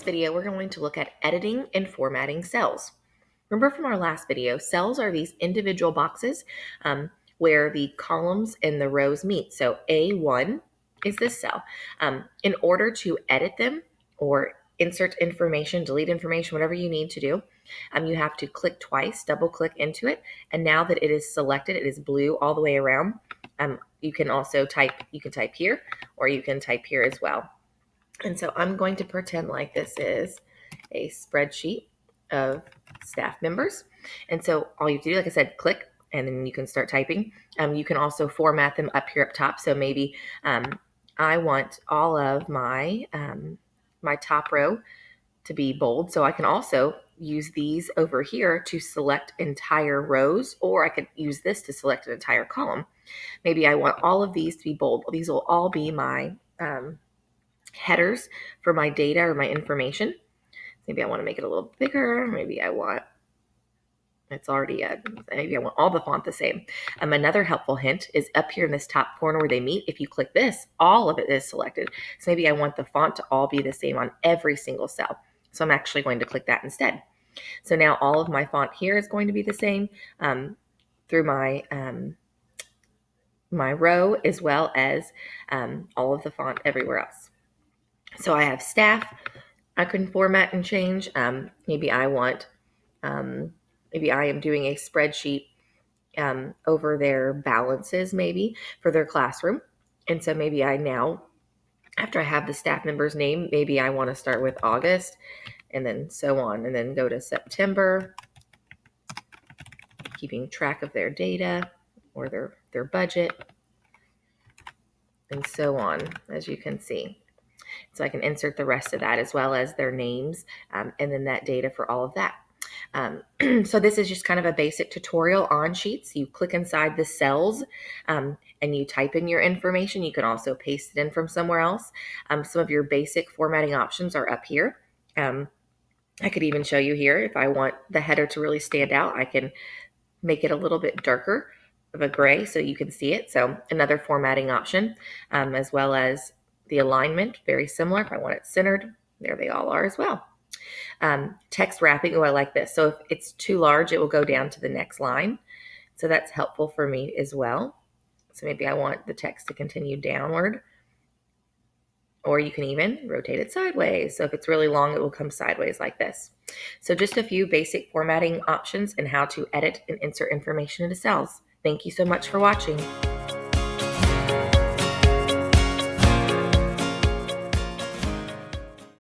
video, we're going to look at editing and formatting cells. Remember from our last video, cells are these individual boxes where the columns and the rows meet. So A1 is this cell. In order to edit them or insert information, delete information, whatever you need to do, you have to click twice, double click into it. And now that it is selected, it is blue all the way around. You can also type here, or you can type here as well. And so I'm going to pretend like this is a spreadsheet of staff members. And so all you have to do, like I said, click, and then you can start typing. You can also format them up here up top. So maybe I want all of my my top row to be bold. So I can also use these over here to select entire rows, or I could use this to select an entire column. Maybe I want all of these to be bold. These will all be my headers for my data or my information. Maybe I want to make it a little bigger. Maybe I want maybe I want all the font the same. Another helpful hint is up here in this top corner where they meet. If you click this, all of it is selected. So maybe I want the font to all be the same on every single cell. So I'm actually going to click that instead. So now all of my font here is going to be the same through my my row, as well as all of the font everywhere else. So I have staff. I can format and change. Maybe I want, maybe I am doing a spreadsheet over their balances, maybe for their classroom. And so maybe I now, after I have the staff member's name, maybe I want to start with August and then so on, and then go to September, keeping track of their data or their budget, and so on, as you can see. So I can insert the rest of that as well as their names and then that data for all of that. So this is just kind of a basic tutorial on Sheets. You click inside the cells and you type in your information. You can also paste it in from somewhere else. Some of your basic formatting options are up here. I could even show you here, if I want the header to really stand out, I can make it a little bit darker of a gray so you can see it. So another formatting option, as well as the alignment, very similar. If I want it centered, there they all are as well. Text wrapping, I like this. So if it's too large, it will go down to the next line. So that's helpful for me as well. So maybe I want the text to continue downward, or you can even rotate it sideways. So if it's really long, it will come sideways like this. So just a few basic formatting options and how to edit and insert information into cells. Thank you so much for watching.